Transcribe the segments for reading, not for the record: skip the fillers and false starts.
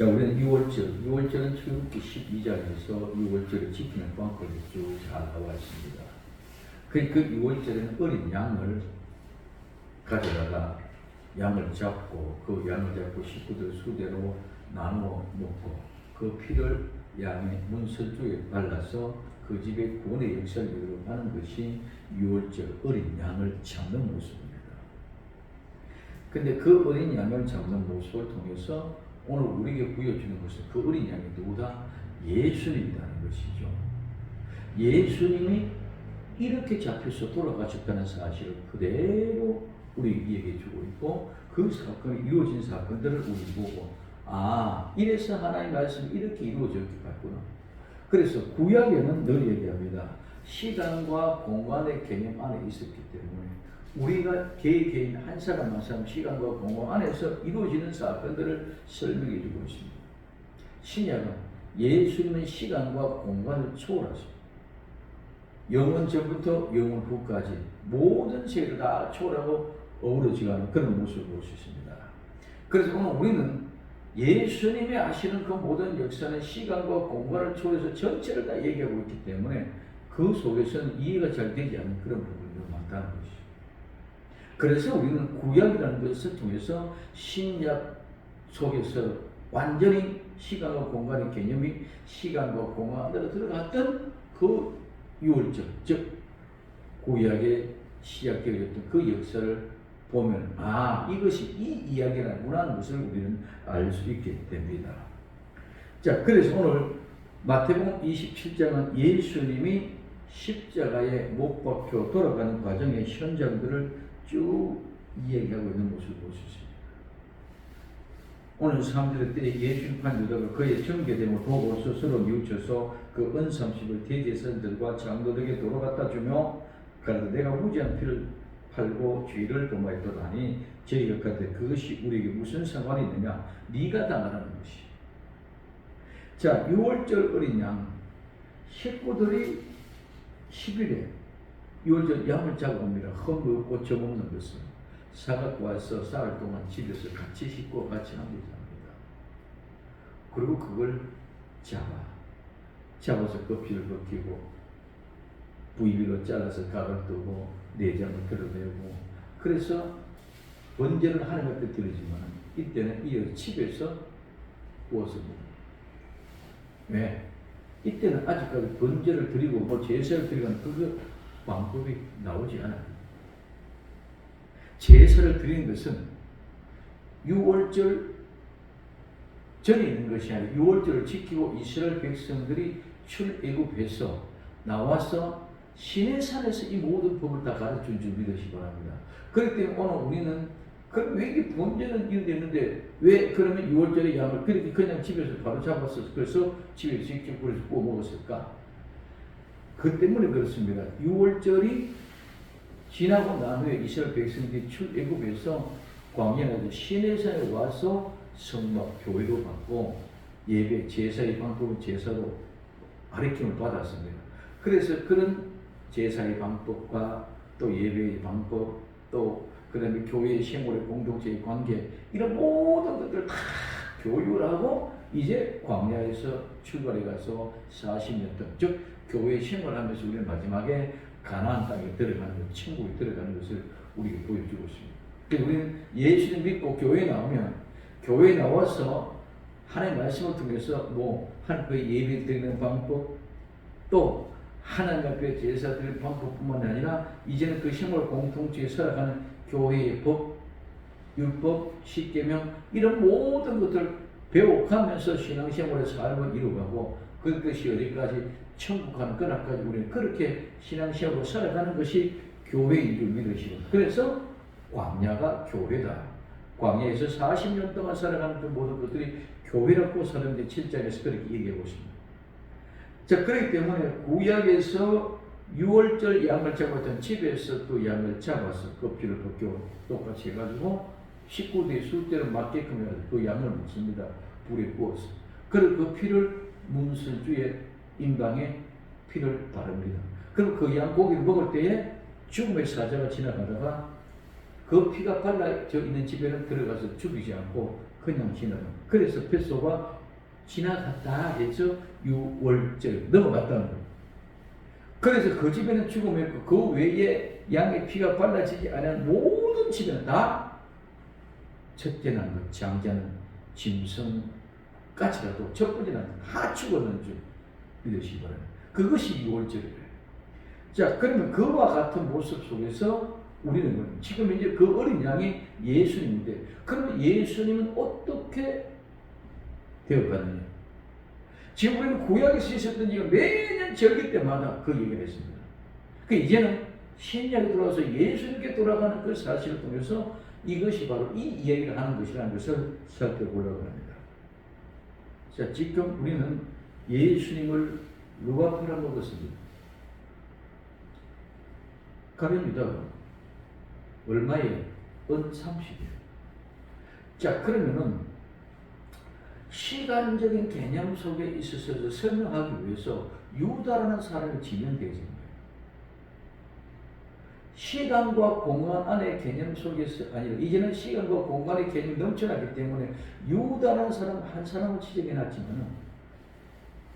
자, 우리는 6월절. 6월절은 출애굽기 12장에서 6월절을 지키는 방법이 쭉 잘 나와 있습니다. 그 6월절에는 어린 양을 가져다가 양을 잡고 그 양을 잡고 식구들 수대로 나누어 먹고 그 피를 양의 문설주에 발라서 그 집의 구원의 역사를 이루어가는 것이 6월절 어린 양을 잡는 모습입니다. 근데 그 어린 양을 잡는 모습을 통해서 오늘 우리에게 보여주는 것은 그 어린 양이 누구다? 예수님이라는 것이죠. 예수님이 이렇게 잡혀서 돌아가셨다는 사실을 그대로 우리에게 주고 있고 그 사건이 이루어진 사건들을 우리 보고 이래서 하나님의 말씀이 이렇게 이루어졌겠구나. 그래서 구약에는 늘 얘기합니다. 시간과 공간의 개념 안에 있었기 때문에 우리가 개인 한 사람 한 사람 시간과 공간 안에서 이루어지는 사건들을 설명해 주고 있습니다. 신약은 예수님은 시간과 공간을 초월하십니다. 영원 전부터 영원 후까지 모든 세계를 다 초월하고 어우러져가는 그런 모습을 볼 수 있습니다. 그래서 오늘 우리는 예수님이 하시는 그 모든 역사는 시간과 공간을 초월해서 전체를 다 얘기하고 있기 때문에 그 속에서는 이해가 잘 되지 않는 그런 부분이 많다는 것이죠. 그래서 우리는 구약이라는 것을 통해서 신약 속에서 완전히 시간과 공간의 개념이 시간과 공간 안으로 들어갔던 그 6월절, 즉 구약에 시작되어졌던 그 역사를 보면 이것이 이 이야기라는 것을 우리는 알 수 있게 됩니다. 자, 그래서 오늘 마태복음 27장은 예수님이 십자가에 못 박혀 돌아가는 과정의 현장들을 쭉 이야기하고 있는 모습을 볼 수 있습니다. 오늘 3절 때 예수님판 유다가 그의 정죄됨을 보고 스스로 뉘우쳐서 그 은삼십을 대제사장들과 장로들에게 도로 갖다 주며 가라되 내가 무지한 피를 팔고 죄를 도모했더라니 저희가 가라되 그것이 우리에게 무슨 상관이 있느냐 네가 당하라는 것이. 자, 6월절 어린 양 식구들이 10일에 6월절 양을 잡아옵니다. 흠없고 점없는 것은 사갖고 와서 사흘 동안 집에서 같이 씻고 같이 합니다. 그리고 그걸 잡아서 껍질을 벗기고 부위로 잘라서 각을 뜨고 내장을 드러내고 그래서 번제를 하나님 앞에 드리지만 이때는 이 집에서 구워서 먹어요. 왜? 이때는 아직까지 번제를 드리고 제사를 드리는 그 방법이 나오지 않아요. 제사를 드리는 것은 6월절 전에 있는 것이 아니라 6월절을 지키고 이스라엘 백성들이 출애굽해서 나와서 시내산에서 이 모든 법을 다 가르쳐 준 믿으시기 바랍니다. 그렇기 때문에 오늘 우리는 그럼 왜 이게 번제는 이루어졌는데 왜 그러면 6월절의 양을 그렇게 그냥 집에서 바로 잡았어 그래서 집에서 직접 그래서 구워 먹었을까? 그 때문에 그렇습니다. 6월절이 지나고 난 후에 이스라엘 백성들이 출애굽해서 광야에서 시내산에 와서 성막 교회로 받고 예배 제사의 방법은 제사로 가르침을 받았습니다. 그래서 그런 제사의 방법과 또 예배의 방법 또 그다음에 교회의 생활의 공동체의 관계 이런 모든 것들을 다 교육을 하고 이제 광야에서 출발해 가서 40년 동안 즉 교회 생활하면서 우리는 마지막에 가나안 땅에 들어가는 것, 천국에 들어가는 것을 우리에게 보여주고 있습니다. 그래서 우리는 예수님 믿고 교회에 나오면 교회에 나와서 하나님의 말씀을 통해서 하나님의 예배 드리는 방법 또 하나님 앞에 제사 드리는 방법뿐만 아니라 이제는 그 생활 공동체에 살아가는 교회의 법, 율법, 십계명 이런 모든 것들을 배워가면서 신앙생활의 삶을 이루어가고 그것이 어디까지 천국 가는 그날까지 우리는 그렇게 신앙생활로 살아가는 것이 교회인 줄 믿으시고 그래서 광야가 교회다. 광야에서 40년 동안 살아가는 그 모든 것들이 교회라고 사도행전 7장에서 그렇게 얘기하고 있습니다. 자, 그렇기 때문에 구약에서 6월절 양을 잡았던 집에서 그 양을 잡아서 껍질을 벗겨 똑같이 해가지고 식구들이 술대로 맞게끔 해가지고 그 양을 먹습니다. 불에 구워서. 그리고 그 피를 문설주의 임방에 피를 바릅니다. 그럼 그 양 고기를 먹을 때에 죽음의 사자가 지나가다가 그 피가 발라져 있는 집에는 들어가서 죽이지 않고 그냥 지나가. 그래서 뱃소가 지나갔다 해서 유월절 넘어갔다는 거예요. 그래서 그 집에는 죽음이 없고 그 외에 양의 피가 발라지지 않은 모든 집에는 다 첫째는 것, 장자는 짐승까지라도 첫 번째는 다 죽었는 줄 믿으시기 바랍니다. 그것이 유월절이에요. 자, 그러면 그와 같은 모습 속에서 우리는 지금 이제 그 어린 양이 예수님인데, 그러면 예수님은 어떻게 되어가느냐? 지금 우리는 구약에서 있었던 일을 매년 절기 때마다 그 얘기를 했습니다. 그 이제는 신약에 들어와서 예수님께 돌아가는 그 사실을 통해서 이것이 바로 이 이야기를 하는 것이라는 것을 살펴보려고 합니다. 자, 지금 우리는 예수님을 누가 팔아먹었습니까? 가룟 유다가 얼마에? 은 30이에요. 자, 그러면은 시간적인 개념 속에 있어서 설명하기 위해서 유다라는 사람이 지명되어진 거예요. 시간과 공간 안의 개념 속에서 아니라 이제는 시간과 공간의 개념이 넘쳐나기 때문에 유다라는 사람 한 사람을 지정해놨지만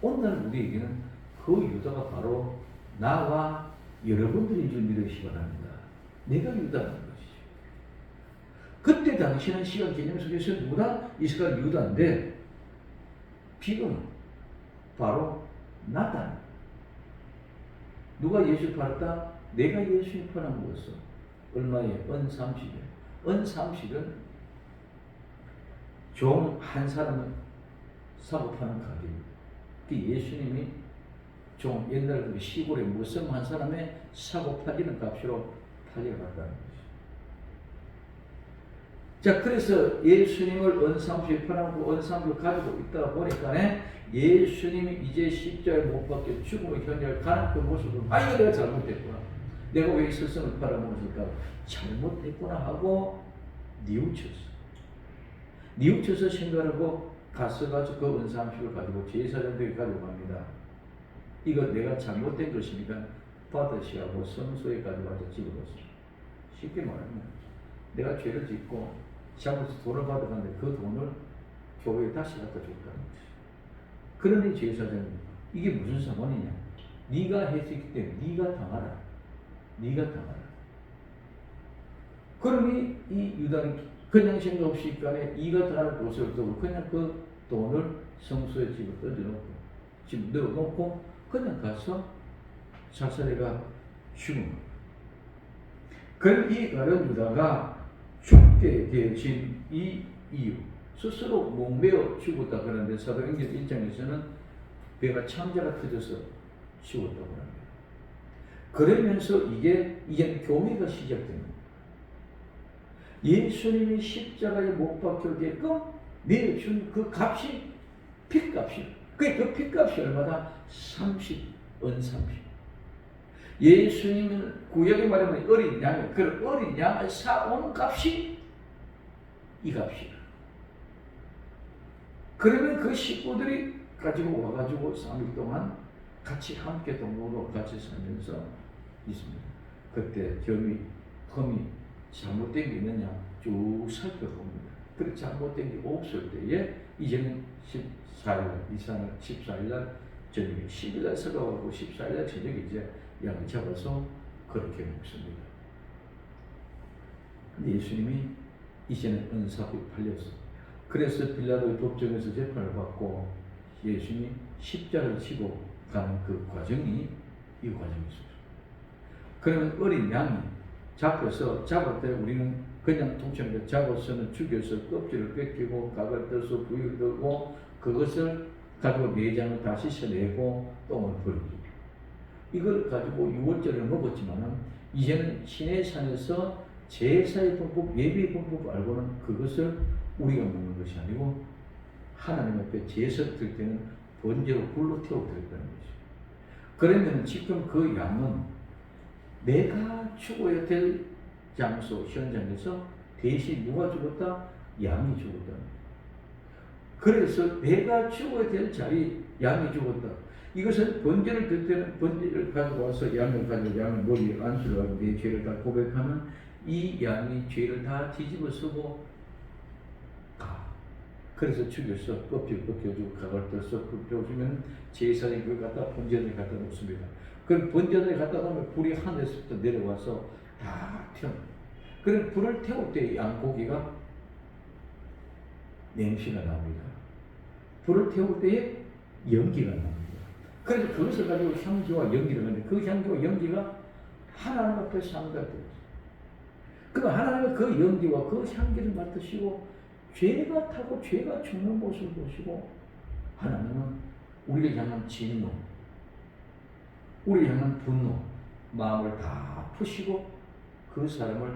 오늘 우리에게는 그 유다가 바로 나와 여러분들인 줄 믿으시기 바랍니다. 내가 유다라는 것이죠. 그때 당시는 시간 개념 속에서 누구다? 이스라엘 유다인데 지금 바로 나다. 누가 예수 팔았다? 내가 예수님 팔아먹었어. 얼마에? 은 30에. 은 30은 종 한 사람을 사고 파는 가격입니다. 그 예수님이 종 옛날 그 시골에 무슨 한 사람의 사고 팔리는 값으로 팔려갔다는 것이죠. 자, 그래서 예수님을 은 30에 팔아먹고 은 30을 가지고 있다 보니까 예수님이 이제 십자가에 못 박혀 죽음의 현장을 가는 그 모습을 이거 내가 잘못했구나. 내가 왜 이 스승을 팔아먹었을까? 잘못했구나 하고 뉘우쳤어. 뉘우쳐서 생각하고 가서 그 은 30을 가지고 제사장들에게 가지고 갑니다. 이거 내가 잘못된 것이니까 받으시라고 성소에 가져가서 집어넣었어. 쉽게 말하면 내가 죄를 짓고 시작부터 돈을 받아갔는데 그 돈을 교회에 다시 갖다 줬다는 거지. 그러니 제사장이 이게 무슨 상관이냐? 네가 했기 때문에 네가 당하라. 네가 당하라. 그러니 이 유다는 그냥 생각 없이 간에 이가 당할 곳을 두고 그냥 그 돈을 성소에 집어 던져놓고 집 넣어놓고 그냥 가서 자살해가 죽은 거예요. 그럼 이 가룟 유다가 죽게 되어진 이 이유, 스스로 목매어 죽었다 그러는데 사도행전 1장에서는 배가 창자가 터져서 죽었다고 합니다. 그러면서 이제 교회가 시작됩니다. 예수님이 십자가에 못 박혀게끔 내준 그 값이 핏값이에요. 그 핏값이 얼마다? 30은 30. 예수님은 구약에 말하면 어린 양이에요. 그 어린 양을 사온 값이 이 값이에요. 그러면 그 식구들이 가지고 와가지고 3일 동안 같이 함께 동거로 같이 살면서 있습니다. 그때 흠이 잘못된 게 있느냐 쭉 살펴봅니다. 그렇게 잘못된 게 없을 때에 이제는 14일날 저녁에 10일날 서가고 14일날 저녁에 이제 양을 잡아서 그렇게 먹습니다. 근데 예수님이 이제는 은사비 팔렸어. 그래서 빌라도의 법정에서 재판을 받고 예수님이 십자가를 치고 가는 그 과정이 이 과정이었습니다. 그러면 어린 양이 잡을 때 우리는 그냥 통째로 잡아서는 죽여서 껍질을 벗기고 각을 떠서 부위를 들고 그것을 가지고 내장을 다시 씻어내고 똥을 버리고 이걸 가지고 유월절을 먹었지만은 이제는 시내산에서 제사의 방법, 예배의 방법 알고는 그것을 우리가 먹는 것이 아니고 하나님 앞에 제사 드릴 때는 번제로 불로 태워 드렸다는 것이죠. 그러면 지금 그 양은 내가 죽어야 될 장소, 현장에서 대신 누가 죽었다? 양이 죽었다. 그래서 내가 죽어야 될 자리, 양이 죽었다. 이것은 번제를 들 때는 번제를 가지고 와서 양을 가지고 양을 머리에 안수를 하고 내 죄를 다 고백하면 이 양이 죄를 다 뒤집어 쓰고 가. 그래서 죽여서 벗겨주고 각을 떠서 굽혀주면 제사장이 그걸 갖다 번제단에 갖다 놓습니다. 그럼 번제단에 갖다 놓으면 불이 하늘에서부터 내려와서 다 태워. 그럼 불을 태울 때 양고기가 냄새가 납니다. 불을 태울 때에 연기가 납니다. 그래서 그것을 가지고 향기와 연기를 하는데 그 향기와 연기가 하나님 앞에 상달되었어요. 그럼 하나님은 그 연기와 그 향기를 맡으시고 죄가 타고 죄가 죽는 모습을 보시고 하나님은 우리를 향한 진노, 우리를 향한 분노, 마음을 다 푸시고 그 사람을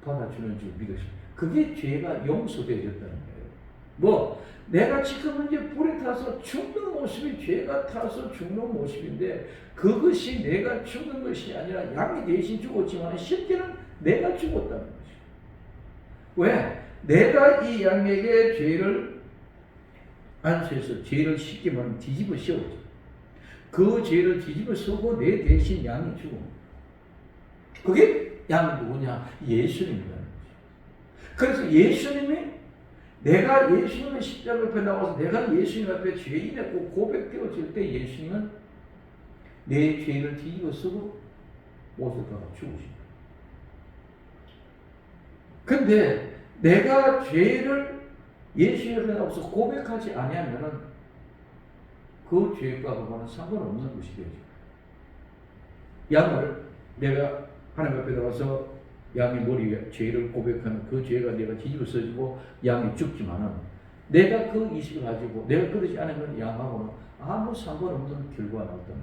받아주는 줄 믿으십니다. 그게 죄가 용서되어졌다는 거예요. 뭐 내가 지금 이제 불에 타서 죽는 모습이 죄가 타서 죽는 모습인데 그것이 내가 죽는 것이 아니라 양이 대신 죽었지만 실제는 내가 죽었다는 것이에요. 왜? 내가 이 양에게 죄를 안수해서 죄를 쉽게 말하면 뒤집어 씌웠죠. 그 죄를 뒤집어 쓰고 내 대신 양이 죽어. 그게 양이 누구냐? 예수님이라는 거죠. 그래서 예수님이 내가 예수님의 십자가 앞에 나와서 내가 예수님 앞에 죄인이라고 고백되어질 때 예수님은 내 죄를 뒤집어 쓰고 옷을 갈아 죽으십니다. 근데 내가 죄를 예수님 앞에 나와서 고백하지 아니하면은 그 죄과 그거는 상관없는 것이 되죠. 양을 내가 하나님 앞에 나와서 양의 머리에 죄를 고백하는 그 죄가 내가 뒤집어 써지고 양이 죽지만은 내가 그 의식을 가지고 내가 그러지 않으면 양하고는 아무 상관없는 결과가 나왔다는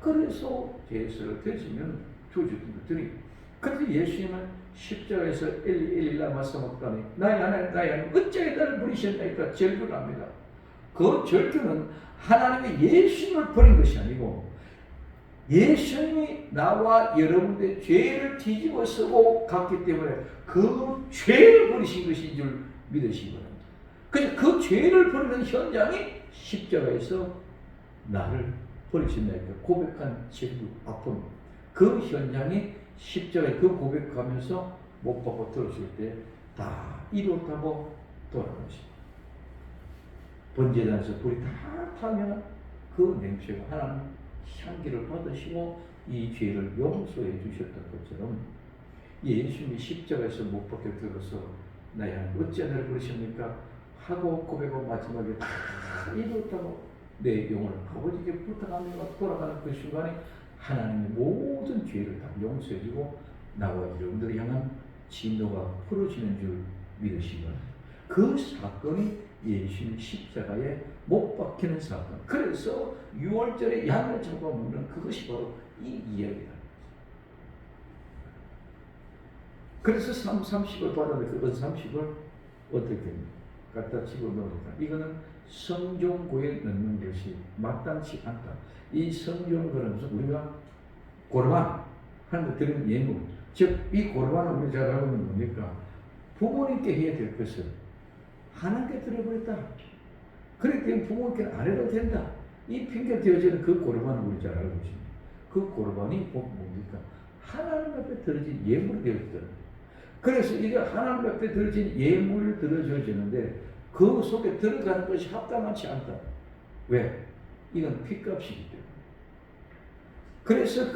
그래서 죄를 드시면 조주들이 그래서 예수님은 십자가에서 엘리엘리라 마사막다니 나의 하나님 나의 하나님 어찌하여 나를 버리셨나이까 절규를 합니다. 그 절규는 하나님이 예수님을 버린 것이 아니고 예수님이 나와 여러분들의 죄를 뒤집어 쓰고 갔기 때문에 그 죄를 버리신 것인 줄 믿으시기 바랍니다. 그래서 그 죄를 버리는 현장이 십자가에서 나를 버리신다니까 고백한 절규 아픔 그 현장이 십자가에 그 고백하면서 못 박고 들었을 때 다 이렇다고 돌아가십니다. 번제단에서 불이 다 타면 그 냄새가 하나님 향기를 받으시고 이 죄를 용서해 주셨던 것처럼 예수님이 십자가에서 못 박혀 들어서 나의 하나님 어찌 나를 부르십니까? 하고 고백하고 마지막에 다 이렇다고 내 영혼을 아버지께 부탁하며 돌아가는 그 순간에 하나님의 모든 죄를 다 용서해 주고 나와 여러분들을 향한 진노가 풀어지는 줄 믿으시기 바랍니다. 그 사건이 예수님 십자가에 못 박히는 사건. 그래서 6월절에 양을 잡아먹는 그것이 바로 이 이야기다. 그래서 30을 받았는데 그 30을 어떻게 갖다 집어넣으니까 이거는 성종구에 넣는 것이 마땅치 않다. 이 성종구는 무슨 우리가 고르반 하는 데 드리는 예물. 즉 이 고르반을 우리 잘 알고 있는 겁니까? 부모님께 해야 될 것을 하나님께 드려버렸다. 그렇기 때문에 부모님께는 안 해도 된다. 이 핑계 되어지는 그 고르반을 우리 잘 알고 있습니다. 그 고르반이 뭡니까? 하나님 앞에 드려진 예물이 되었다. 그래서 이게 하나님 앞에 드려진 예물을 드려져지는데 그 속에 들어가는 것이 합당하지 않다. 왜? 이건 핏값이기 때문에. 그래서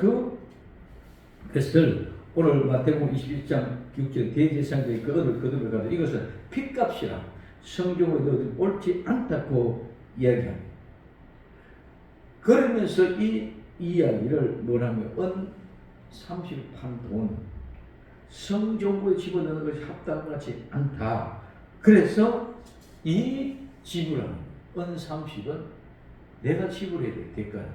그것을 오늘 마태복음 21장 6절 대제사장들이 그 언을 거듭해가지고 이것은 핏값이라 성경에 넣어도 옳지 않다고 이야기합니다. 그러면서 이 이야기를 뭐라면 은 30판 돈 성정부에 집어넣는 것이 합당하지 않다. 그래서 이 지불하는 은 30은 내가 지불해야 돼. 대가를.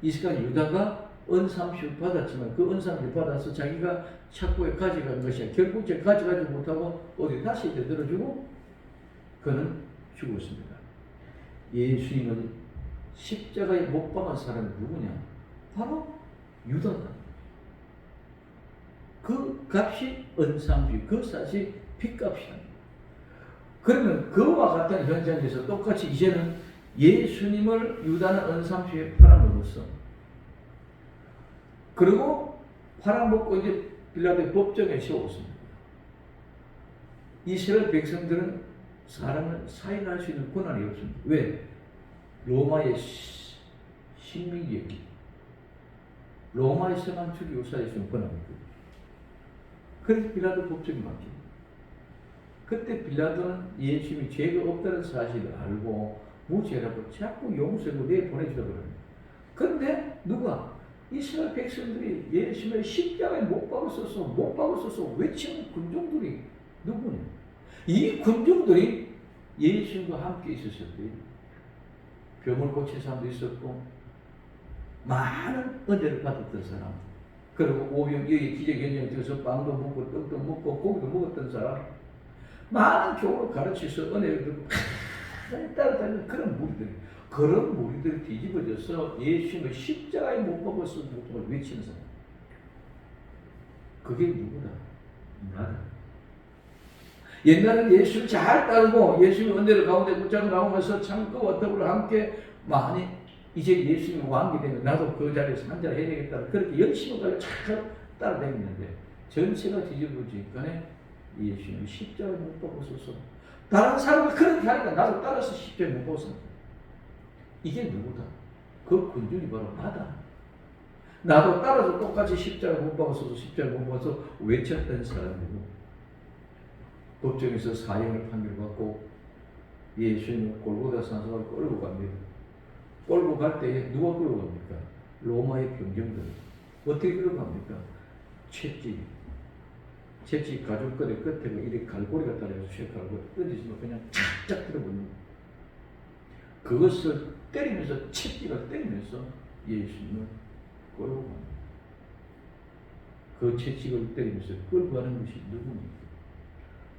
이스라엘 유다가 은 30을 받았지만 그 은 30을 받아서 자기가 착고에 가져간 것이야. 결국 제 가져가지 못하고 어디 다시 되들어주고 그는 죽었습니다. 예수님은 십자가에 못 박은 사람이 누구냐? 바로 유다다. 그 값이 은 30, 그 값이 핏값이다. 그러면 그와 같은 현장에서 똑같이 이제는 예수님을 유다는 은 30에 팔아먹었어. 그리고 팔아먹고 이제 빌라도의 법정에 세웠습니다. 이스라엘 백성들은 사람은 사인할 수 있는 권한이 없습니다. 왜? 로마의 식민지였기, 로마에서만 죽이고 살릴 수 있는 권한이 있거든요. 그래서 빌라도 법정이 맡깁니다. 그때 빌라도는 예수님이 죄가 없다는 사실을 알고 무죄라고 자꾸 용서하고 내보내주려고 합니다. 그런데 누가? 이스라엘 백성들이 예수님을 십자가에 못 박았어서 외치는 군중들이 누구냐? 이 군중들이 예수님과 함께 있었을 때 병을 고친 사람도 있었고 많은 은혜를 받았던 사람, 그리고 오병이어의 기적연장에 들어서 빵도 먹고 떡도 먹고 고기도 먹었던 사람, 많은 교훈을 가르쳐서 은혜를 듣고 따라다니는 그런 무리들이 뒤집어져서 예수님을 십자가에 못 박아서 못 외치는 사람. 그게 누구다? 나다. 옛날에는 예수를 잘 따르고 예수님의 은혜를 가운데 붙잡고 나오면서 창고와 떡을 함께 많이 이제 예수님이 왕이 되면 나도 그 자리에서 한 자리 해야 되겠다. 그렇게 열심히 가지고 잘 따라다니는데 전체가 뒤집어지니까 예수님이 십자가에 못 박아서 다른 사람이 그렇게 하니까 나도 따라서 십자가에 못 박았어. 이게 누구다? 그 군중이 바로 나다. 나도 따라서 똑같이 십자가에 못 박아서 외쳤던 사람이고 법정에서 사형을 판결받고 예수님을 골고다 산성을 끌고 갑니다. 끌고 갈 때에 누가 끌고 갑니까? 로마의 병정들. 어떻게 끌고 갑니까? 채찍 가죽거리 끝에 이렇게 갈고리가 달려서 쇠갈고리 던지시면 그냥 착착 들어버립니다. 그것을 때리면서 채찍을 때리면서 예수님을 끌고 갑니다. 그 채찍을 때리면서 끌고 가는 것이 누굽니까?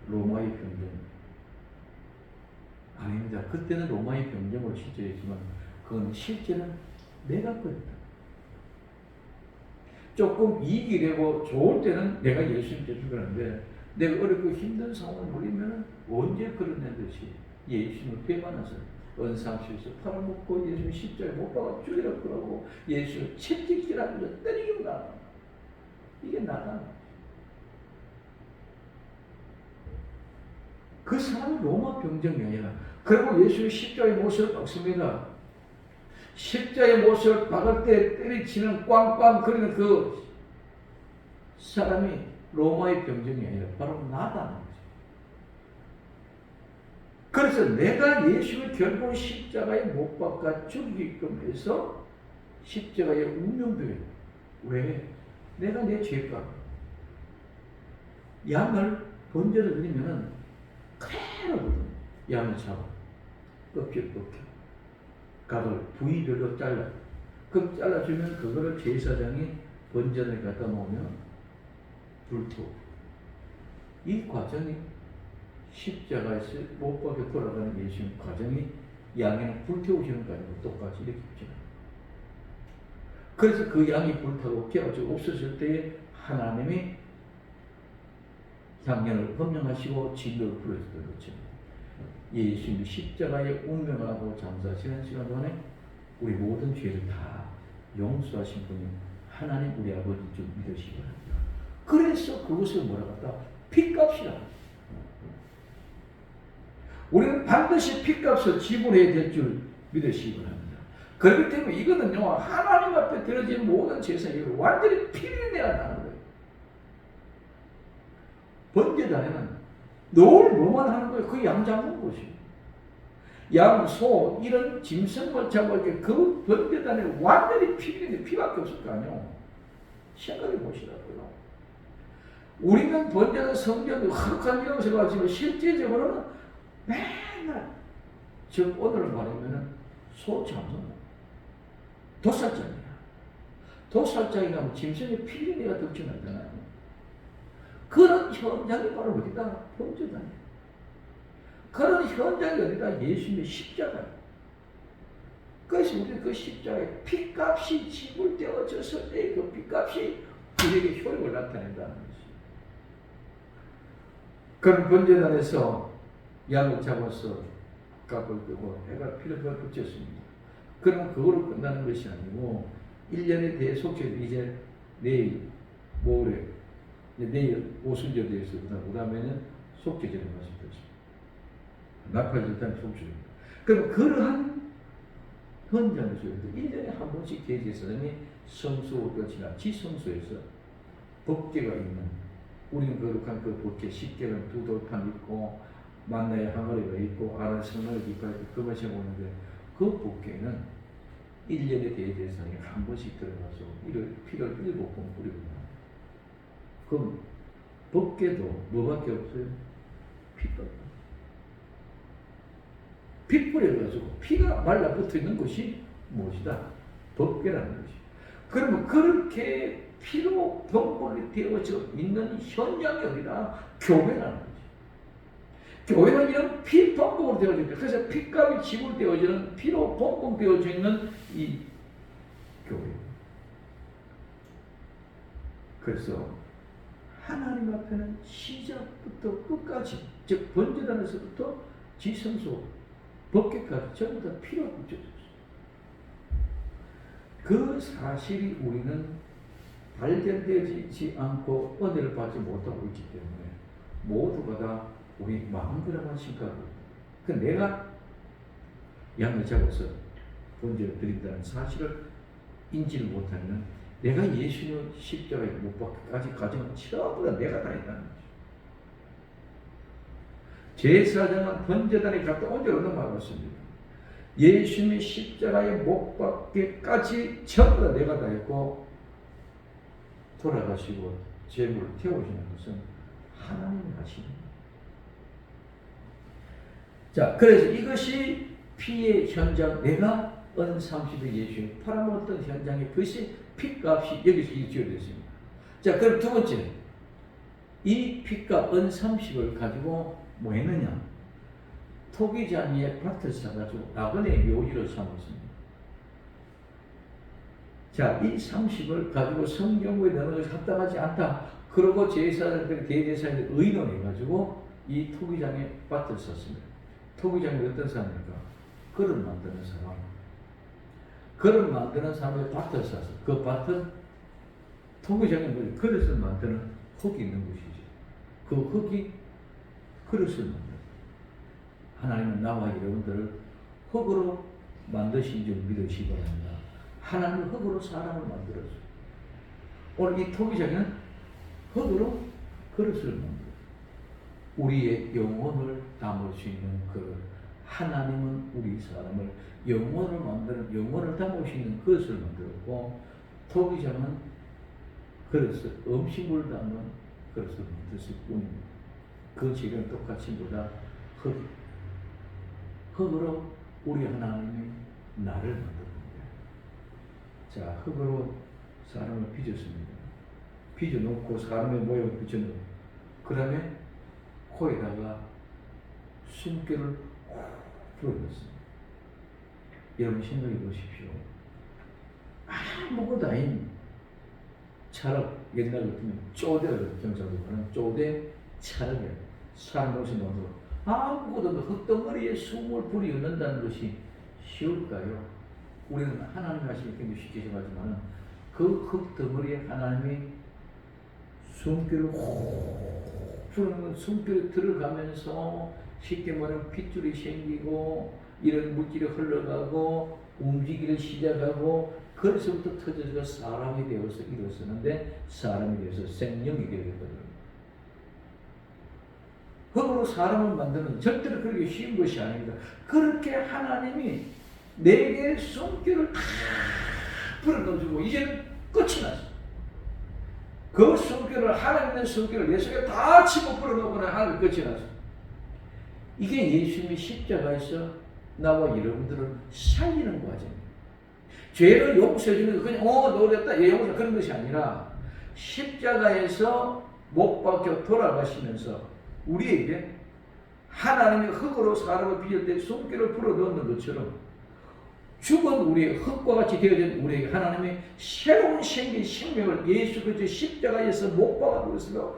로마의 병정. 아닙니다. 그때는 로마의 병정으로 시절했지만 그건 실제는 내가 그랬다. 조금 이익이 되고 좋을 때는 내가 예수님 대주하는데 내가 어렵고 힘든 상황을 누리면 언제 그런 애듯이 예수님을 배반해서 은상실에서 팔아먹고 예수님 십자가에 못 박아 죽이라고 그러고 예수를 채찍질하면서 때리기로 나가. 이게 나다. 그 사람은 로마 병정이 아니라. 그리고 예수의 십자가의 못을 박습니다. 십자가의 못을 박을 때 때리치는 꽝꽝 거리는 그 사람이 로마의 병정이 아니라 바로 나다는 거죠. 그래서 내가 예수를 결국 십자가에 못 박아 죽이게끔 해서 십자가의 운명대로. 왜? 내가 내 죄값. 양을 번제를 드리면은 그대로거든. 양을 잡아 껍질 벗겨 각을 부위별로 잘라. 그럼 잘라주면 그거를 제사장이 번전에 갖다 놓으면 불태워. 이 과정이 십자가에서 못 박혀 돌아가는 예수님 과정이 양에는 불태우시는 거 아니고 똑같이 이렇게 있잖아요. 그래서 그 양이 불타고 깨어지고 없어질 때에 하나님이 향년을 헌명하시고 진노를 풀어주던 것처럼 예수님이 십자가에 운명하고 장사하시는 시간 동안에 우리 모든 죄를 다 용서하신 분이 하나님 우리 아버지 좀 믿으시기 바랍니다. 그래서 그것을 뭐라고 한다? 핏값이라. 우리는 반드시 핏값을 지불해야 될 줄 믿으시기 바랍니다. 그렇기 때문에 이거는요, 하나님 앞에 드려진 모든 제사에 완전히 피를 내야 하는 거예요. 번제단에는 늘 뭐만 하는 거예요? 그 양 잡는 것이에요. 양, 소, 이런 짐승을 잡을 때 그 번제단에 완전히 피를 피밖에 없을 거 아니에요. 생각해 보시라고요. 우리는 번제단 성전도 흑한 이름을 가지고 실제적으로는 맨날 즉 오늘 말하면 소 잡는 거. 도살장이야. 도살장이 가면 짐승의 피리가 덕진하잖아요. 그런 현장이 바로 어디다? 번제단이야. 그런 현장이 어디다? 예수님의 십자가야. 그래서 우리는 그 십자가에 피값이 지불되어졌을 때 그 피값이 우리에게 효력을 나타낸다는 것이. 그런 번제단에서 양을 잡아서 값을 끄고 해가 피를 붙였습니다. 그럼 그거로 끝나는 것이 아니고 1년에 대해 속죄를 이제 내일 모레 내일 오순절에 있습니다. 그 다음에는 속죄제를 마시겠습니다. 나팔질단 속주입니다. 그럼 그러한 현장에서 1년에 한 번씩 대제사장이 성소를 지나 지성소에서 법궤가 있는, 우리는 거룩한 그 법궤 10개는 두 돌판 있고 만나의 항아리가 있고 아론 성막의 깃발 있고 그것이 오는데, 그 법궤는 1년에 대제사장이 한 번씩 들어가서 피를 7번 뿌리거든요. 그럼 법궤도 뭐밖에 없어요? 피밖에. 피 뿌려가지고 피가 말라붙어 있는 것이 무엇이다? 법궤라는 것이. 그러면 그렇게 피로 범벅이 되어져 있는 현장이 어디다? 교회라는 거지. 교회는 이런 피 범벅으로 되어져 있다. 그래서 피값이 지불되어지는, 피로 범벅되어져 있는 이 교회. 그래서 하나님 앞에는 시작부터 끝까지, 즉 번제단에서부터 지성소, 법궤까지 전부 다 피로 붙여졌어요. 그 사실이 우리는 발견되지 않고 은혜를 받지 못하고 있기 때문에 모두가 다 우리 마음대로만 신가고, 그 내가 양을 잡아서 번제를 드린다는 사실을 인지를 못하면 내가 예수님의 십자가에 못 박기까지 가정은 전부 다 내가 다 했다는 거죠. 제사장은 번제단에 갔다 온 줄 없는 말 같습니다. 예수님의 십자가에 못 박기까지 전부 다 내가 다 했고, 돌아가시고 제물을 태우시는 것은 하나님이 하시는 거예요. 자, 그래서 이것이 피의 현장, 내가 은30일 예수님 팔아먹었던 현장에 그것이 피값이 여기서 지어졌습니다. 자, 그럼 두 번째는 이 피값 은30을 가지고 뭐 했느냐? 토기장의 밭을 사가지고 나그네의 묘지로 삼았습니다. 자, 이 30을 가지고 성경구에 넣는 것이 합당하지 않다. 그러고 제사장들이 대제사장들이 의논해가지고 이 토기장의 밭을 샀습니다. 토기장이 어떤 사람입니까? 그릇 만드는 사람. 그릇 만드는 사람의 밭을 샀어. 그 밭은 토기장이 뭐지? 그릇을 만드는 흙이 있는 것이지. 그 흙이 그릇을 만든다. 하나님은 나와 여러분들을 흙으로 만드신 줄 믿으시기 바랍니다. 하나님은 흙으로 사람을 만들었어요. 오늘 이 토기장은 흙으로 그릇을 만들어요. 우리의 영혼을 담을 수 있는 그릇. 하나님은 우리 사람을 영혼을 만드는, 영혼을 담을 수 있는 그릇을 만들었고, 토기장은 그릇을, 음식을 담는 그릇을 만들었을 뿐입니다. 그 재료는 똑같이 뭐다? 흙. 흙으로 우리 하나님이 나를 만듭니다. 자, 흙으로 사람을 빚었습니다. 빚어놓고 사람의 모양을 빚어놓고, 그 다음에 코에다가 숨결을 불어넣습니다. 여러분 생각해 보십시오. 아무것도 아닌 찰흙, 옛날 같으면 쪼대를 경상도는 쪼대 찰흙이에요. 사람 옷이 넣어서 아무것도 흙덩어리에 숨을 불이넣는다는 것이 쉬울까요? 우리는 하나님 말씀이 굉장히 쉽게 생각하지만 그 흙덩어리에 하나님이 숨결을 훅 불어넣는, 숨결이 들어가면서 쉽게 말하면 핏줄이 생기고 이런 물질이 흘러가고 움직이기 시작하고, 그래서부터 터져서 사람이 되어서 일어서는데, 사람이 되어서 생명이 되거든요. 흙으로 사람을 만드는 절대로 그렇게 쉬운 것이 아닙니다. 그렇게 하나님이 내게 손길을 다 불어넣어주고 이제는 끝이 났어. 그 손길을, 하나님의 손길을 내 속에 다 치고 불어넣거나 하나님 끝이 났어. 이게 예수님의 십자가에서 나와 여러분들을 살리는 과정이에요. 죄를 용서해주는 거 그냥 노렸다 용서 그런 것이 아니라, 십자가에서 못 박혀 돌아가시면서 우리에게 하나님의 흙으로 사람을 빚을 때 손길을 불어넣는 것처럼 죽은 우리의 흙과 같이 되어진 우리에게 하나님의 새로운 생긴 생명을 예수 그리스도 십자가에서 못 박아두었으며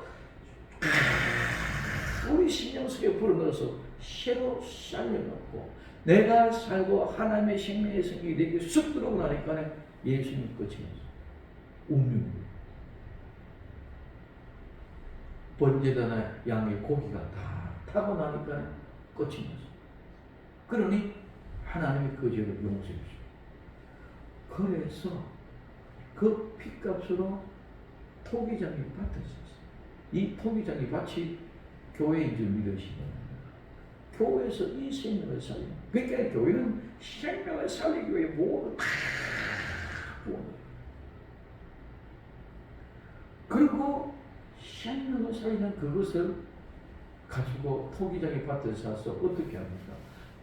우리 심령 속에 불어넣어서 새로 살려놓고, 내가 살고 하나님의 생명의 생명이 내게 쑥 들어오고 나니까 예수님 끝이 났어. 운명입니다. 번제단의 양의 고기가 다 타고 나니까 끝이 났어. 그러니 하나님이 그 죄를 용서해 주십니다. 그래서 그 핏값으로 토기장이 밭을 샀어요. 이 토기장이 밭이 교회인 줄 믿으시기 바랍니다. 교회에서 이 생명을 살리는, 그러니까 교회는 생명을 살리기 위해 모두 다 부어요. 그리고 생명을 살리는 그것을 가지고 토기장의 밭을 사서 어떻게 합니까?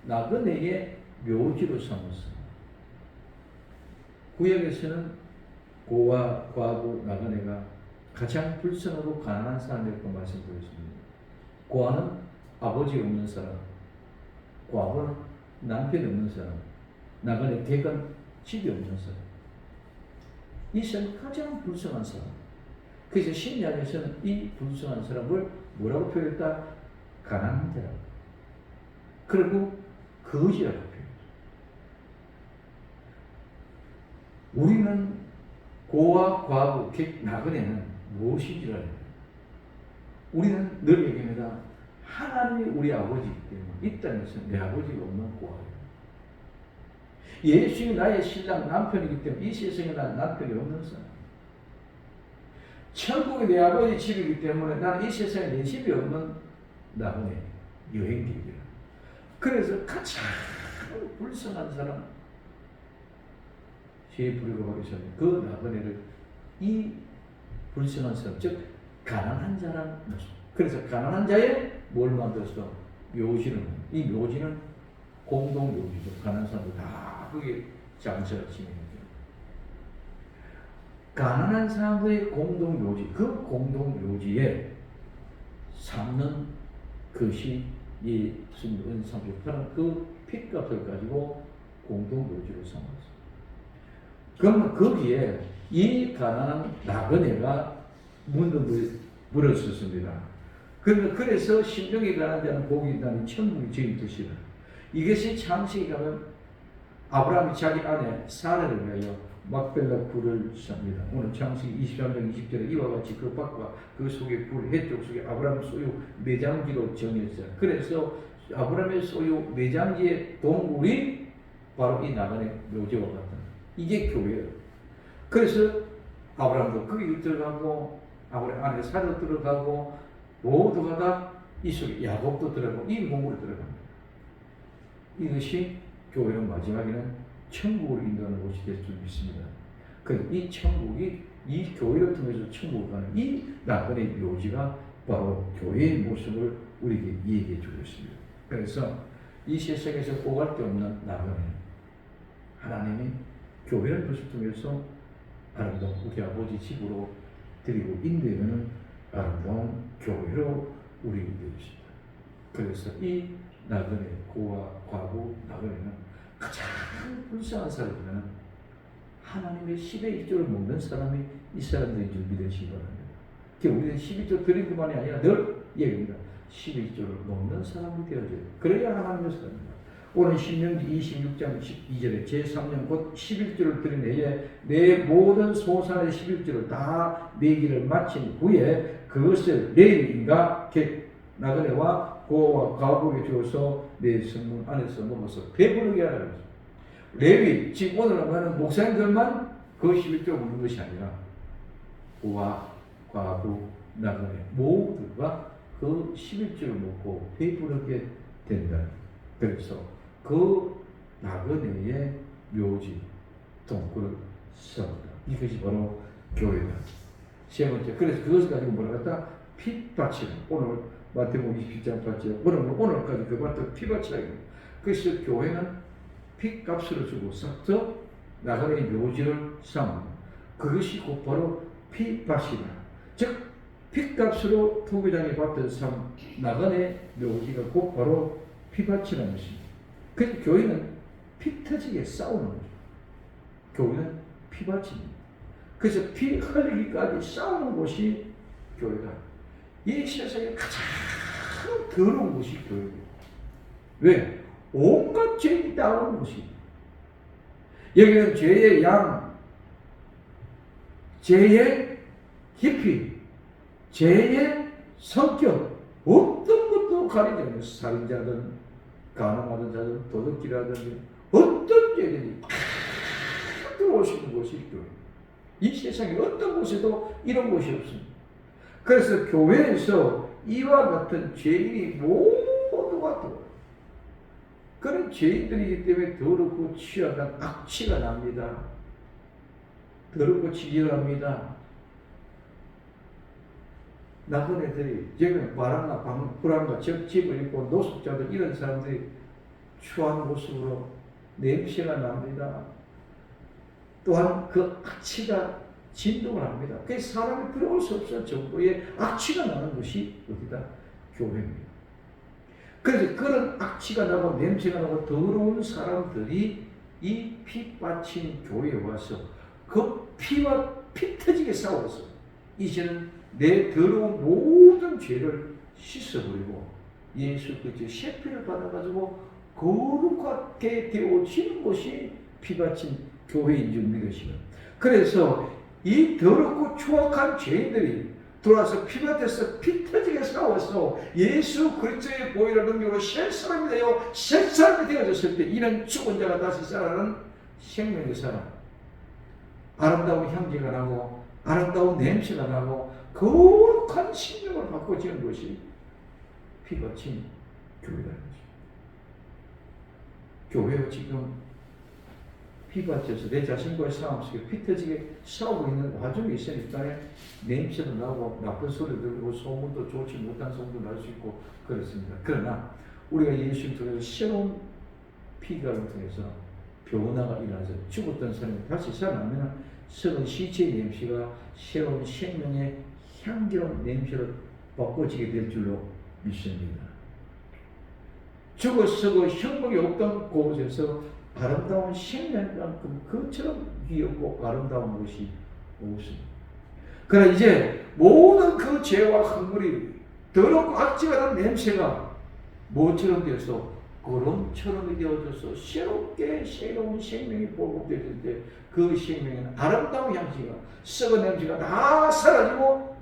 나그네의 묘지로 삼았어요. 구약에서는 고와 과부 나그네가 가장 불쌍하고 가난한 사람이라고 말씀드렸습니다. 고아는 아버지 없는 사람, 과부는 남편이 없는 사람, 나그네 객은 집이 없는 사람. 이 사람이 가장 불쌍한 사람. 그래서 신약에서는 이 불쌍한 사람을 뭐라고 표현했다? 가난한 자라고. 그리고 거지라고 표현했다. 우리는 고와 과부, 객, 나그네는 무엇인지를 알아요. 우리는 늘 얘기합니다. 하나님이 우리 아버지이기 때문에 이 땅에서 내 아버지가 없는 고아예요. 예수님이 나의 신랑 남편이기 때문에 이 세상에 난 남편이 없는 사람. 천국이 내 아버지 집이기 때문에 나는 이 세상에 내 집이 없는 나그네 여행객이야. 그래서 가장 불쌍한 사람, 죄에 불구하기 전에 그 나그네를 이 불쌍한 사람, 즉 가난한 자라는 모습. 그래서 가난한 자의 뭘 만들었어? 묘지를. 이 묘지는 공동 묘지죠. 가난한 사람들 다 거기에 장사를 지내는. 가난한 사람들의 공동 묘지, 그 공동 묘지에 삼는 것이 이 은삼십 파는 그 핏값을 가지고 공동 묘지로 삼았어요. 그러면 거기에 이 가난한 나그네가 문을 물었었습니다. 그래서 심령이 가난한 자는 복이 있다는 천국이 주인 뜻이다. 이것이 창세기 가면 아브라함이 자기 아내 사라를 위하여 막벨라 굴을 삽니다. 오늘 창세기 23장 20절에 이와 같이 그 밖과 그 속에 굴, 해쪽 속에 아브라함 소유 매장지로 정했어요. 그래서 아브라함의 소유 매장지의 동굴이 바로 이 나그네 묘지와 같은 이게 교회예요. 그래서 아브라함도 거기 들어가고 아브라함 안에 사라 들어가고 모두가 다 이 속에 야곱도 들어가고 이 몸으로 들어갑니다. 이것이 교회는 마지막에는 천국을 인도하는 곳이 될 줄 믿습니다. 그래서 이 천국이 이 교회를 통해서 천국을 가는 이 나그네 묘지가 바로 교회의 모습을 우리에게 얘기해 주고 있습니다. 그래서 이 세상에서 보갈 데 없는 나그네 하나님이 교회를 통해서 아름다운 우리 아버지 집으로 드리고 인도하는 아름다운 교회로 우리에게 되었습니다. 그래서 이 나그네 고와 과부 나그네는 가장 불쌍한 사람이면 하나님의 10의 1조를 먹는 사람이 이 사람들인 줄 믿으시기 바랍니다. 우리는 11조 드린 것만이 아니라 늘 얘기합니다. 11조를 먹는 사람이 되어져요. 그래야 하나님의 사람입니다. 오늘 신명기 26장 12절에 제3년 곧 11조를 드린 해에 내 모든 소산의 11조를 다 내기를 마친 후에 그것을 레위인과 나그네와 고와 과부에게 주어서 내 성문 안에서 먹어서 배부르게 하라 그랬어요. 레위, 지금 오늘 말하는 목사님들만 그 11조를 먹는 것이 아니라 고와 과부, 나그네 모두가 그 11조를 먹고 배부르게 된다. 그래서 그 나그네의 묘지, 동굴을 세웠다. 이것이 바로 교회다. 세 번째, 그래서 그것을 가지고 뭐라 했다? 핏밭이라. 오늘 마태복음 27장 밭이라. 오늘까지 그 밭을 핏밭이라. 그래서 교회는 핏값으로 주고 싹서 나그네의 묘지를 삼는 그것이 곧 바로 핏밭이다. 즉 핏값으로 토기장의 밭을 삼 나그네 묘지가 곧 바로 핏밭이라는 것입니다. 그래서 교회는 피 터지게 싸우는 거죠. 교회는 피밭입니다. 그래서 피 흘리기까지 싸우는 곳이 교회다. 이 세상에 가장 더러운 곳이 교회예요. 왜? 온갖 죄인이 나오는 곳입니다. 여기는 죄의 양, 죄의 깊이, 죄의 성격, 어떤 것도 가리지 않는 살인자든 가늠하던 자들은 도둑질하든지 어떤 죄들이 들어오시는 곳이 교회. 이 세상에 어떤 곳에도 이런 곳이 없습니다. 그래서 교회에서 이와 같은 죄인이 모두가 들어와요. 그런 죄인들이기 때문에 더럽고 취약한 악취가 납니다. 더럽고 치질합니다. 나쁜 애들이 지금 바람과 불안과 집을 입고 노숙자들 이런 사람들이 추한 모습으로 냄새가 납니다. 또한 그 악취가 진동을 합니다. 그래서 사람이 들어올 수 없을 정도의 악취가 나는 것이 어디다? 교회입니다. 그래서 그런 악취가 나고 냄새가 나고 더러운 사람들이 이 피 빠진 교회에 와서 그 피와 피 터지게 싸워서 이제는 내 더러운 모든 죄를 씻어버리고 예수 그리스도의 셰피를 받아가지고 거룩하게 되어지는 것이 피 바친 교회인 줄 믿으시면, 그래서 이 더럽고 추악한 죄인들이 돌아서 피밭에서 피 터지게 싸워서 예수 그리스도의 보혈의 능력으로 새 사람이 되어 새 사람이 되어졌을 때 이는 죽은 자가 다시 살아나는 생명의 사람, 아름다운 향기가 나고 아름다운 냄새가 나고 거룩한 생명을 바꿔지는 것이 피 바친 교회라는 것입니다. 교회가 지금 피 바쳐서 내 자신과의 싸움 속에 피 터지게 싸우고 있는 와중에 있으니까 냄새도 나고 나쁜 소리도 들리고 소문도 좋지 못한 소문도 날 수 있고 그렇습니다. 그러나 우리가 예수님 통해서 새로운 피가를 통해서 변화가 일어나서 죽었던 사람이 다시 살아나면 썩은 시체의 냄새가 새로운 생명의 향기로운 냄새로 바꿔지게 될 줄로 믿습니다. 죽어서고 형벌이 없던 곳에서 아름다운 생명만큼 그처럼 귀엽고 아름다운 것이 없습니다. 그러나 이제 모든 그 죄와 흙물이 더럽고 악취가 난 냄새가 뭐처럼 되어서 구름처럼 되어져서 새롭게 새로운 생명이 보급되어질 때 그 생명에는 아름다운 향기가 썩은 냄새가 다 사라지고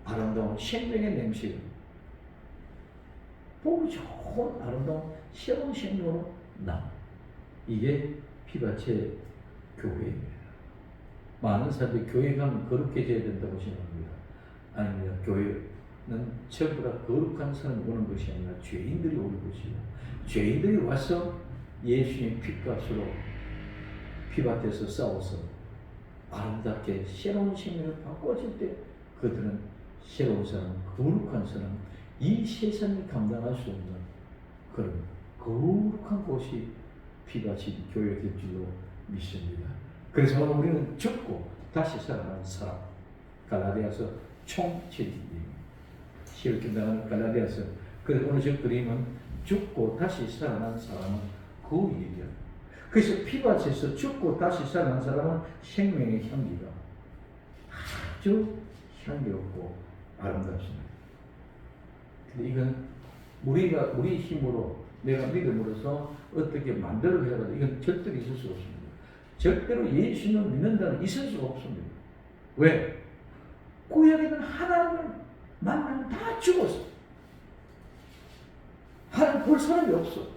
아름다운 생명의 냄새가 보기 좋은 아름다운 새로운 생명으로 나. 이게 피바체 교회입니다. 많은 사람들이 교회 가면 거룩해져야 된다고 생각합니다. 아닙니다. 교회는 전부 다 거룩한 사람이 오는 것이 아니라 죄인들이 오는 것이고, 죄인들이 와서 예수님의 피값으로 피밭에서 싸워서 아름답게 새로운 생명을 바꿔줄 때 그들은 새로운 사람, 거룩한 사람, 이 세상이 감당할 수 없는 그런 거룩한 곳이 피바친 교회가 될 줄로 믿습니다. 그래서 오늘 우리는 죽고 다시 살아난 사람, 갈라디아서 총 7장입니다. 시럽게 나가는 갈라디아서. 그래서 오늘 저 그림은 죽고 다시 살아난 사람은 그 얘기야. 그래서 피밭에서 죽고 다시 살아난 사람은 생명의 향기가 아주 향기롭고 아름답습니다. 근데 이건 우리 힘으로 내가 믿음으로써 어떻게 만들어내가지고 이건 절대로 있을 수가 없습니다. 절대로 예수님을 믿는다는 있을 수가 없습니다. 왜? 구약에는 하나님을 만나면 다 죽었어. 하나님 볼 사람이 없어.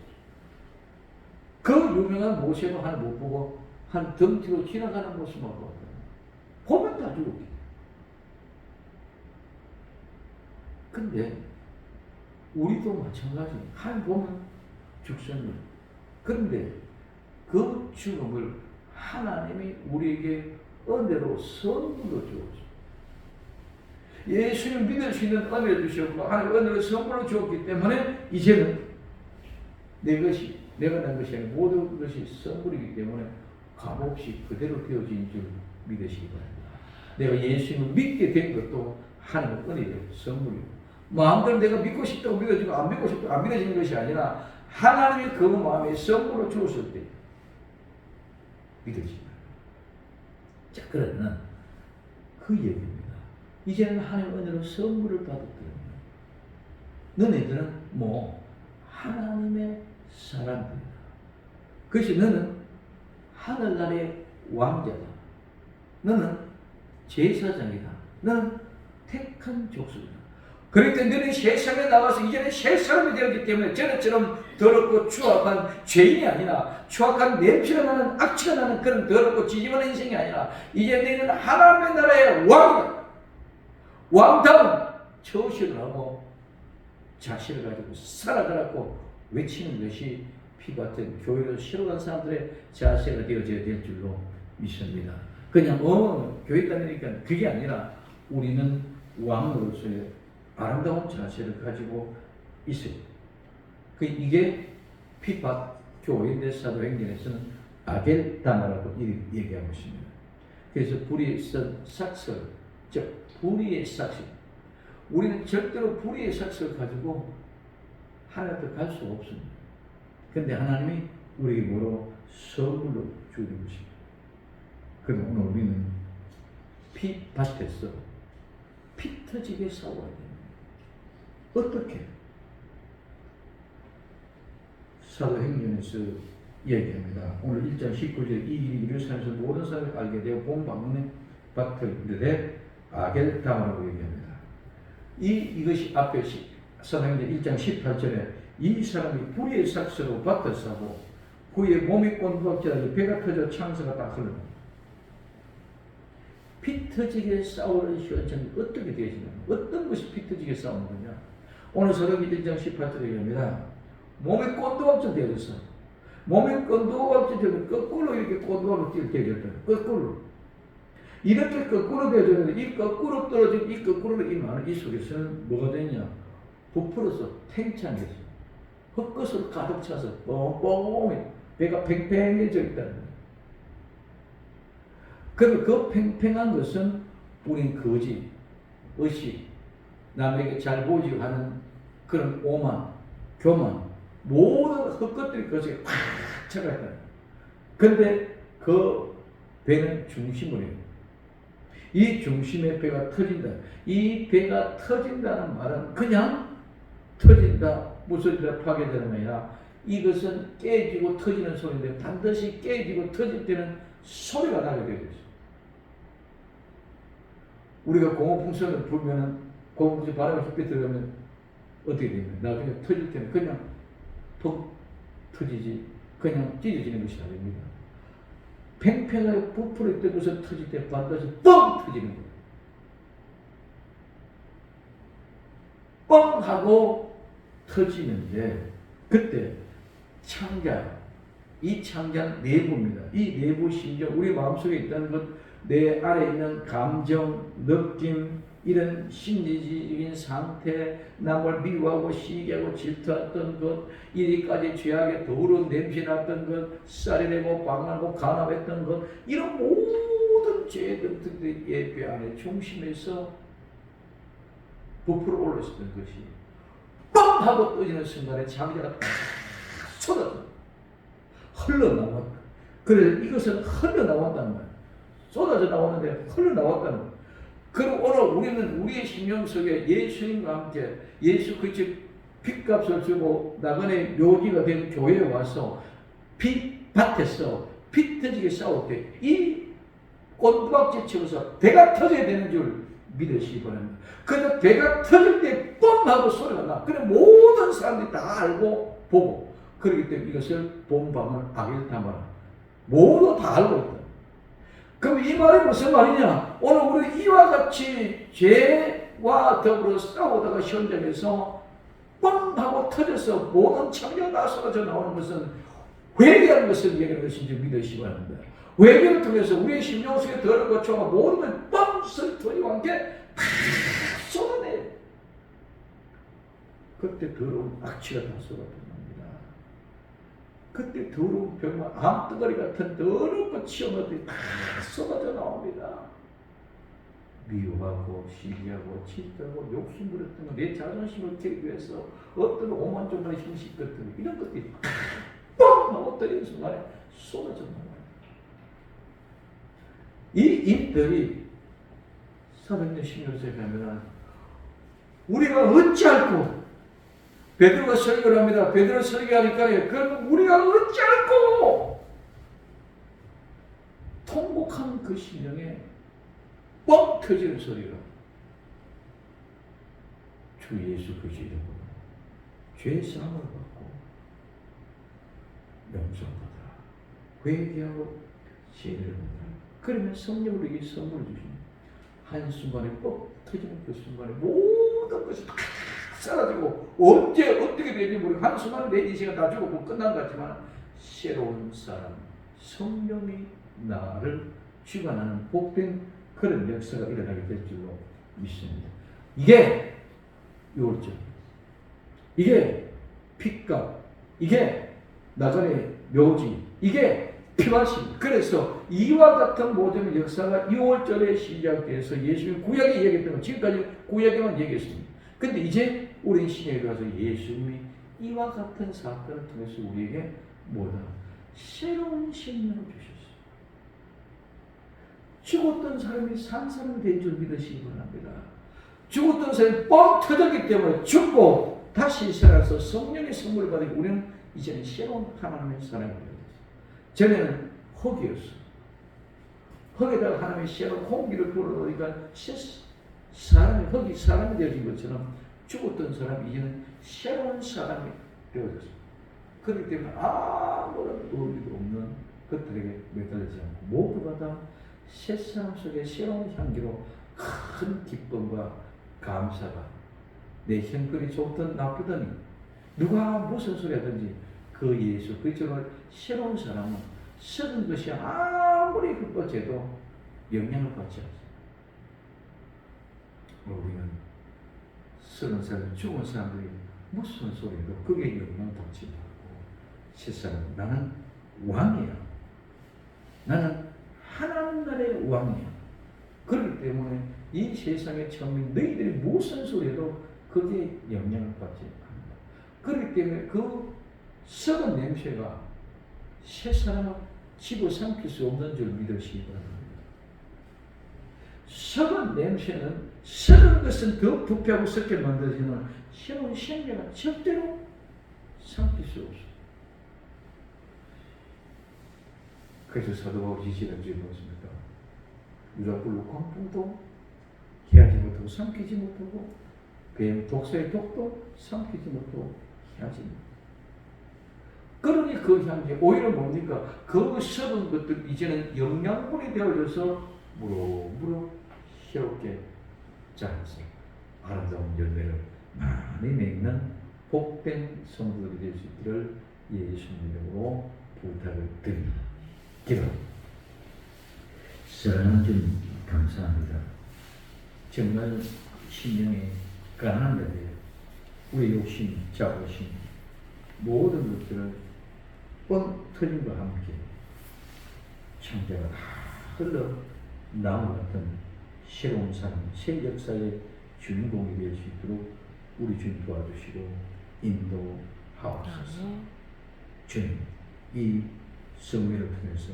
그 유명한 모세도 하나님 못 보고 한 등 뒤로 지나가는 모습만 보고 보면 다 죽었기. 근데 우리도 마찬가지. 하나님 보면 죽습니다. 그런데 그 죽음을 하나님이 우리에게 은혜로 선물로 주었습니다. 예수를 믿을 수 있는 은혜를 주셨고 하나님 은혜로 선물로 주었기 때문에 이제는 내 것이 내가 난 것이 아니라 모든 것이 선물이기 때문에 값없이 그대로 되어진 줄 믿으시기 바랍니다. 내가 예수님을 믿게 된 것도 하나님의 은혜의 선물이고 마음대로 내가 믿고 싶다고 믿어지고 안 믿고 싶다고 안 믿어지는 것이 아니라 하나님이 그 마음에 선물로 주었을 때 믿으시기 바랍니다. 자, 그러면 그 얘기입니다. 이제는 하나님의 은혜로 선물을 받았거든요. 너네들은 하나님의 사람들이다. 그래서 너는 하늘나라의 왕자다. 너는 제사장이다. 너는 택한 족속이다. 그러니까 너는 세상에 나가서 이제는 새 사람이 되었기 때문에 저처럼 더럽고 추악한 죄인이 아니라 추악한 냄새가 나는 악취가 나는 그런 더럽고 지저분한 인생이 아니라 이제 너희는 하나님의 나라의 왕이다. 왕다운 처신을 하고 자신을 가지고 살아가라고 외치는 것이 피 같은 교회를 싫어하는 사람들의 자세가 되어져야 될 줄로 믿습니다. 그냥 교회 다니니까 그게 아니라 우리는 왕으로서의 아름다운 자세를 가지고 있어요. 이게 피밭 교회인데 사도행전에서는 아겔다마라고 얘기하고 있습니다. 그래서 불의의 삭설, 즉 불의의 삭설. 우리는 절대로 불의의 삭설을 가지고 하나님 앞에 갈 수가 없습니다. 그런데 하나님이 우리에게 뭐로 선물로 주는 것입니다. 그럼 오늘 우리는 피밭에서 피 터지게 싸워야 됩니다. 어떻게? 사도행전에서 얘기합니다. 오늘 1장 19절 이 일이 이루어지면서 모든 사람이 알게 되어 본 방문의 밭을 이르되 아겔다마라고 얘기합니다. 이것이 앞에 사도행전 1장 18절에 이 사람이 불의의 삭스로 밭을 사고 그의 몸이 꼰두박질하여 배가 터져 창수가 다 흘러납니다. 피 터지게 싸우는 현장이 어떻게 되어지냐? 어떤 것이 피 터지게 싸우는 거냐? 오늘 사도행전 1장 18절에 얘기합니다. 몸이 꼰두박질 되어졌어. 몸이 꼰두박질 되어서 거꾸로 이렇게 꼰두박질 되어졌다. 거꾸로. 이렇게 거꾸로 되어졌는데 이 거꾸로 떨어진 이 거꾸로 임하는 이 속에서는 뭐가 되냐? 부풀어서 팽창해서 헛것으로 가득 차서 뻥뻥해 배가 팽팽해져 있다는 거예요. 그리고 그 팽팽한 것은 우린 거짓, 의식, 남에게 잘 보이지 하는 그런 오만, 교만, 모든 헛것들이 그것에 팍 차가 있다. 그런데 그 배는 중심을 해요. 이 중심의 배가 터진다. 이 배가 터진다는 말은 그냥 터진다, 부서진다, 파괴되는 게 아니라 이것은 깨지고 터지는 소리인데 반드시 깨지고 터질 때는 소리가 나게 되어 있어요. 우리가 공허풍선을 불면은 공허풍선 바람이 햇빛 들어가면 어떻게 됩니까? 나중에 터질 때는 그냥 톡 터지지 그냥 찢어지는 것이 아닙니다. 팽팽하게 부풀어 있던 것을 터질 때 반드시 뻥 터지는 거예요. 뻥 하고 터지는데 그때 창자, 이 창자는 내부입니다. 이 내부 심정, 우리 마음속에 있다는 것, 내 안에 있는 감정, 느낌, 이런 심리적인 상태, 남을 미워하고 시기하고 질투했던 것, 이리까지 죄악에 더러운 냄새 났던 것, 쌀이내고 방황하고 간압했던 것, 이런 모든 죄들이 예배 안에 중심에서 부풀어 올랐었던 것이 뻥 하고 떠지는 순간에 창자가 딱 쏟아져 흘러나왔다. 그래서 이것은 흘러나왔다는 거야. 쏟아져 나왔는데 흘러나왔다는 거야. 그럼 오늘 우리는 우리의 심령 속에 예수님과 함께 예수 그리스도의 핏값을 주고 나그네 묘기가 된 교회에 와서 밭에서 피 터지게 싸울 때 이 꼰두박질 치면서 배가 터져야 되는 줄 믿으시기 바랍니다. 그런데 배가 터질 때 뻥 하고 소리가 나. 그래 모든 사람들이 다 알고 보고 그렇기 때문에 이것을 본방을 아겔다마라 모두 다 알고 있다. 그럼 이 말이 무슨 말이냐? 오늘 우리 이와 같이 죄와 더불어 싸우다가 현장에서 뻥 하고 터져서 모든 창조가 다 쏟아져 나오는 것은 회개하는 것을 얘기하는 것인지 믿으시기 바랍니다. 회개를 통해서 우리의 심령 속에 더러운 것과 모든 걸 뻥 터지고 함께 팍 쏟아내. 그때 더러운 악취가 다 쏟아집니다. 그때 더러운 병과 암덩어리 같은 더러운 것 치어놓듯이 다 쏟아져 나옵니다. 미워하고 시기하고 질투하고 욕심 부렸던 거, 내 자존심을 키우기 위해서 어떤 오만조만의 형식 같은 거, 이런 것들이 뻥 하고 떨리는 순간에 쏟아져 나와요. 이 입들이 사도행전 16절에 가면 우리가 어찌할꼬 베드로가 설교를 합니다. 베드로 설교하니까 그러면 우리가 어찌할꼬 통곡하는 그 심령에 뻥 터지는 소리가 주 예수 그리스도 이름으로 죄 사함을 받고 용서받아. 회개하고 죄를 받아. 그러면 성령으로 이 선물을 주십니다. 한순간에 뻑 터지는 그 순간에 모든 것이 다 사라지고 언제 어떻게 될지 모르고 한순간에 내 인생은 다 죽고 끝난 것 같지만 새로운 사람, 성령이 나를 주관하는 복된 그런 역사가 일어나게 될 줄로 믿습니다. 이게 유월절, 이게 핏값, 이게 나간의 묘지, 이게 피바심. 그래서 이와 같은 모든 역사가 6월절에 시작돼서 예수님이 구약에 얘기했던 거 지금까지 구약에만 얘기했습니다. 근데 이제 우리 신약에 가서 예수님이 이와 같은 사건을 통해서 우리에게 뭐다? 새로운 생명을 주셨어요. 죽었던 사람이 산 사람이 된 줄 믿으시기 바랍니다. 죽었던 사람이 뻥 터졌기 때문에 죽고 다시 살아서 성령의 선물을 받으니 우리는 이제는 새로운 하나님의 사람이 되었어요. 전에는 흙이었어. 흙에다가 하나님의 새로운 공기를 불어넣으니까 사람이, 흙이 사람이 되어진 것처럼 죽었던 사람이 이제는 새로운 사람이 되어졌어요. 그렇기 때문에 아무런 의미도 없는 것들에게 매달리지 않고 모두가 다 새사람 속에 새로운 향기로 큰 기쁨과 감사가 내 형편이 좋든 나쁘든 누가 무슨 소리 하든지 그 예수 그리스도로 새로운 사람은 썩은 것이 아무리 흙버져도 영향을 받지 않습니다. 우리는 썩은 사람, 죽은 사람들이 무슨 소리도 그게 영향을 받지 않고 새 사람, 나는 왕이야. 나는 하나님 나라의 왕이야. 그렇기 때문에 이 세상의 천민 너희들이 무슨 소리도 그게 영향을 받지 않는다. 그렇기 때문에 그 썩은 냄새가 새 사람을 집어삼킬 수 없는 줄 믿으시기 바랍니다. 썩은 냄새는 썩은 것은 더 부패하고 썩게 만들어지는 새로운 생명은 절대로 삼킬 수 없습니다. 그래서 사도 바울이 지지난주에 무엇입니까? 유라불로 광풍도 해하지 못하고 삼키지 못하고 뱀 독사의 독도 삼키지 못하고 해하지 못하고 그러니 그 향기 오히려 뭡니까? 그 썩은 것들 이제는 영양분이 되어져서 무럭무럭 새롭게 자라서 아름다운 열매를 많이 맺는 복된 성도들이 될 수 있기를 예수님 이름으로 부탁을 드립니다. 기도. 사랑하는 주님 감사합니다. 정말 심령의 가난한 자들, 우리 욕심, 자부심 모든 것들을 뻥 터짐과 함께 창자가 다 흘러 나무 같은 새로운 삶, 새 역사의 주인공이 될 수 있도록 우리 주님 도와주시고 인도하옵소서. 주님, 이 성회를 통해서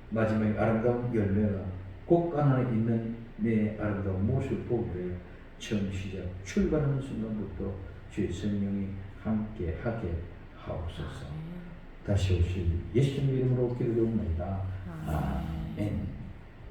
마지막에 아름다운 열매가 곡 안에 있는 내 아름다운 모습을 보게 처음 시작 출발하는 순간부터 주의 성령이 함께 하게 하옵소서. 다시 오실 예수님 이름으로 기도드립니다. 아멘.